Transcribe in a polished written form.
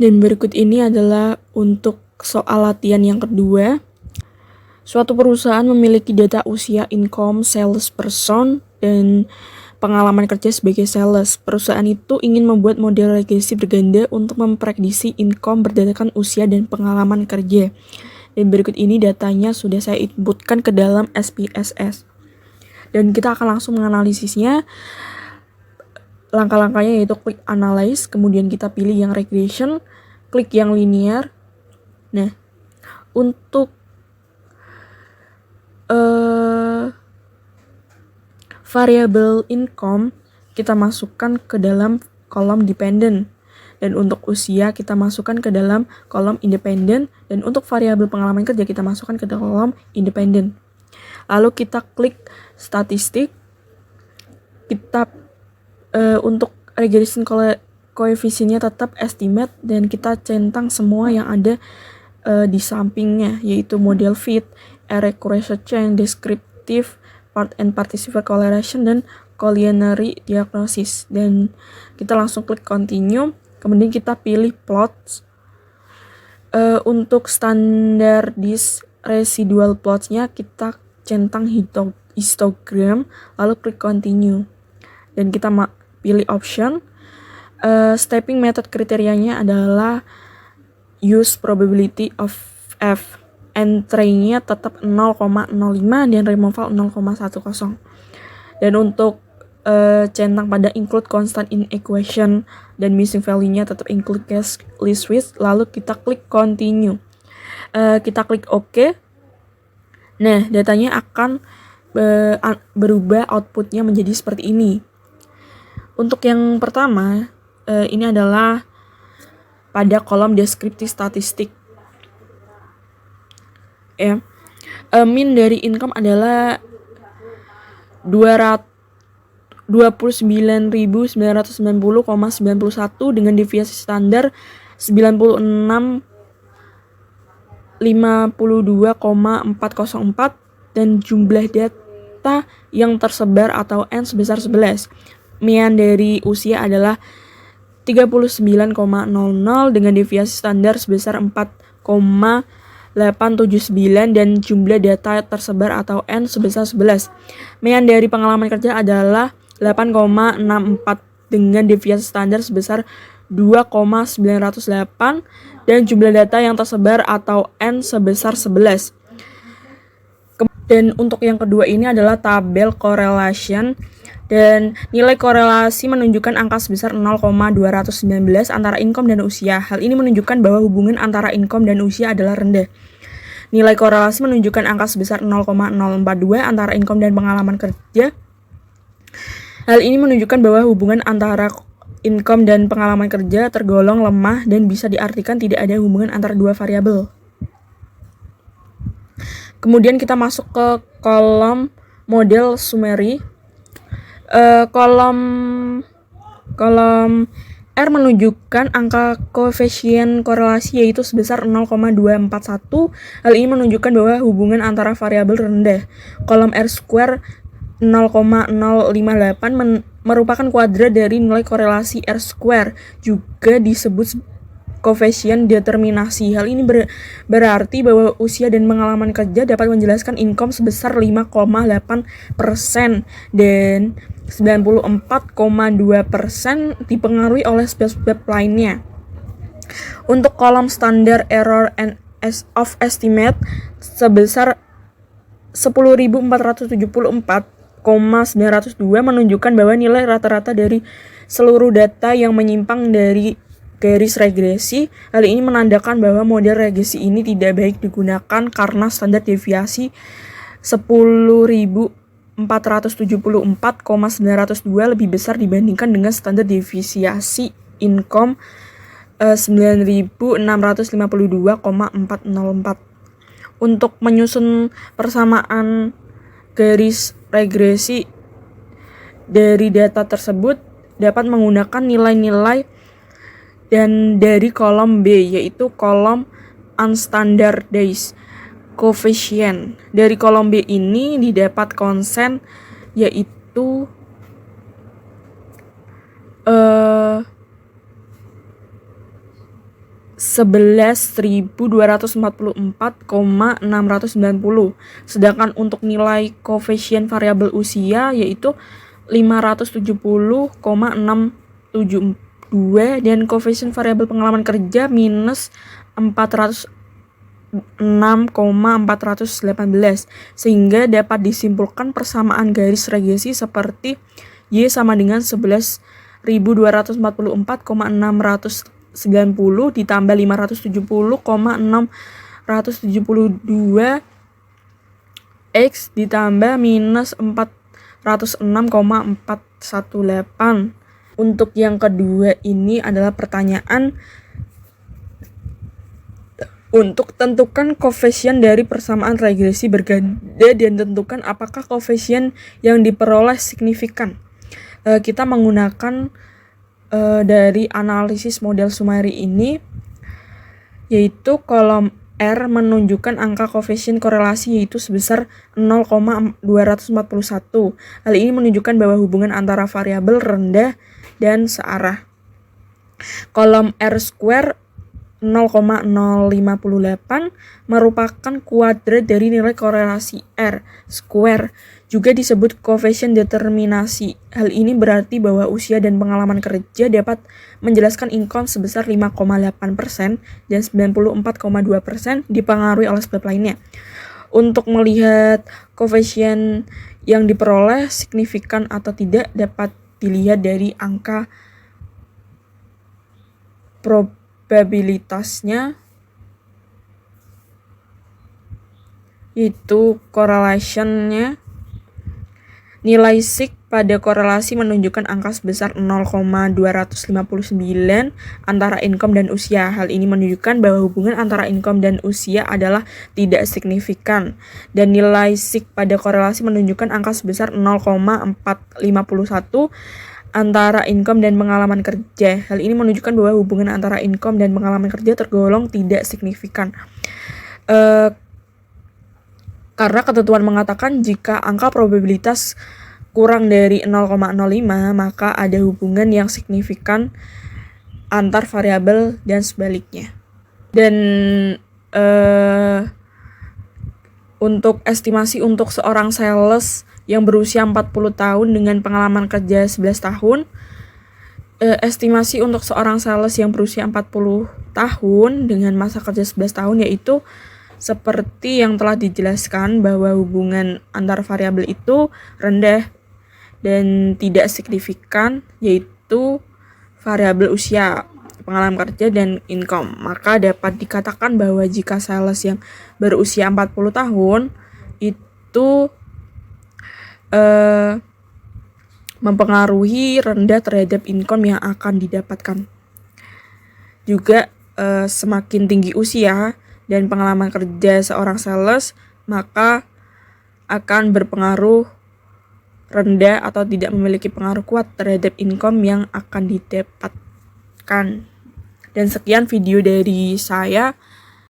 Dan berikut ini adalah untuk soal latihan yang kedua. Suatu perusahaan memiliki data usia, income, salesperson, dan pengalaman kerja sebagai sales. Perusahaan itu ingin membuat model regresi berganda untuk memprediksi income berdasarkan usia dan pengalaman kerja. Dan berikut ini datanya sudah saya inputkan ke dalam SPSS. Dan kita akan langsung menganalisisnya. Langkah-langkahnya yaitu klik analyze, kemudian kita pilih yang regression, klik yang linear. Nah, untuk variable income kita masukkan ke dalam kolom dependent, dan untuk usia kita masukkan ke dalam kolom independent, dan untuk variabel pengalaman kerja kita masukkan ke dalam kolom independent. Lalu kita klik statistik, kita untuk regression koefisiennya tetap estimate, dan kita centang semua yang ada di sampingnya, yaitu model fit, error correlation chain, descriptive part and participle correlation, dan collinear diagnosis. Dan kita langsung klik continue, kemudian kita pilih plots. Untuk standardized residual plots-nya kita centang histogram, lalu klik continue, dan kita pilih option. Stepping method kriterianya adalah use probability of F. Entry-nya tetap 0,05 dan removal 0,10. Dan untuk centang pada include constant in equation dan missing value-nya tetap include case list with, lalu kita klik continue. Kita klik OK. Nah, datanya akan berubah, outputnya menjadi seperti ini. Untuk yang pertama, ini adalah pada kolom deskriptif statistik. Ya. Mean dari income adalah 29.990,91 dengan deviasi standar 96.52,404 dan jumlah data yang tersebar atau N sebesar 11. Mean dari usia adalah 39,00 dengan deviasi standar sebesar 4,879 dan jumlah data tersebar atau N sebesar 11. Mean dari pengalaman kerja adalah 8,64 dengan deviasi standar sebesar 2,908 dan jumlah data yang tersebar atau N sebesar 11. Dan untuk yang kedua ini adalah tabel correlation, dan nilai korelasi menunjukkan angka sebesar 0,219 antara income dan usia. Hal ini menunjukkan bahwa hubungan antara income dan usia adalah rendah. Nilai korelasi menunjukkan angka sebesar 0,042 antara income dan pengalaman kerja. Hal ini menunjukkan bahwa hubungan antara income dan pengalaman kerja tergolong lemah dan bisa diartikan tidak ada hubungan antara dua variabel. Kemudian kita masuk ke kolom model summary. Kolom R menunjukkan angka koefisien korelasi yaitu sebesar 0,241. Hal ini menunjukkan bahwa hubungan antara variabel rendah. Kolom R square 0,058 merupakan kuadrat dari nilai korelasi R square, juga disebut koefisien determinasi. Hal ini berarti bahwa usia dan pengalaman kerja dapat menjelaskan income sebesar 5,8% dan 94,2% dipengaruhi oleh sebab-sebab lainnya. Untuk kolom standar error and of estimate sebesar 10.474,902 menunjukkan bahwa nilai rata-rata dari seluruh data yang menyimpang dari garis regresi. Hal ini menandakan bahwa model regresi ini tidak baik digunakan karena standar deviasi 10.474,902 lebih besar dibandingkan dengan standar deviasi income 9.652,404. Untuk menyusun persamaan garis regresi dari data tersebut dapat menggunakan nilai-nilai dan dari kolom B, yaitu kolom unstandardized coefficient. Dari kolom B ini didapat konsen, yaitu 11.244,690. Sedangkan untuk nilai koefisien variabel usia yaitu 570,672 dan koefisien variabel pengalaman kerja minus 406,418, sehingga dapat disimpulkan persamaan garis regresi seperti Y sama dengan 11.244,690 ditambah 570,672 X ditambah minus 406,418. Untuk yang kedua ini adalah pertanyaan untuk tentukan koefisien dari persamaan regresi berganda dan tentukan apakah koefisien yang diperoleh signifikan. Kita menggunakan dari analisis model Sumari ini, yaitu kolom R menunjukkan angka koefisien korelasi yaitu sebesar 0,241. Hal ini menunjukkan bahwa hubungan antara variabel rendah dan searah. Kolom R square 0,058 merupakan kuadrat dari nilai korelasi R square, juga disebut koefisien determinasi. Hal ini berarti bahwa usia dan pengalaman kerja dapat menjelaskan income sebesar 5,8% dan 94,2% dipengaruhi oleh sebab lainnya. Untuk melihat koefisien yang diperoleh signifikan atau tidak dapat dilihat dari angka probabilitasnya, yaitu correlation-nya. Nilai sig pada korelasi menunjukkan angka sebesar 0,259 antara income dan usia. Hal ini menunjukkan bahwa hubungan antara income dan usia adalah tidak signifikan. Dan nilai sig pada korelasi menunjukkan angka sebesar 0,451 antara income dan pengalaman kerja. Hal ini menunjukkan bahwa hubungan antara income dan pengalaman kerja tergolong tidak signifikan. Karena ketentuan mengatakan jika angka probabilitas kurang dari 0,05 maka ada hubungan yang signifikan antar variabel dan sebaliknya. Dan untuk estimasi untuk seorang sales yang berusia 40 tahun dengan pengalaman kerja 11 tahun, estimasi untuk seorang sales yang berusia 40 tahun dengan masa kerja 11 tahun yaitu seperti yang telah dijelaskan bahwa hubungan antar variabel itu rendah dan tidak signifikan, yaitu variabel usia, pengalaman kerja, dan income. Maka dapat dikatakan bahwa jika sales yang berusia 40 tahun itu mempengaruhi rendah terhadap income yang akan didapatkan. Juga semakin tinggi usia dan pengalaman kerja seorang sales, maka akan berpengaruh rendah atau tidak memiliki pengaruh kuat terhadap income yang akan didapatkan. Dan sekian video dari saya.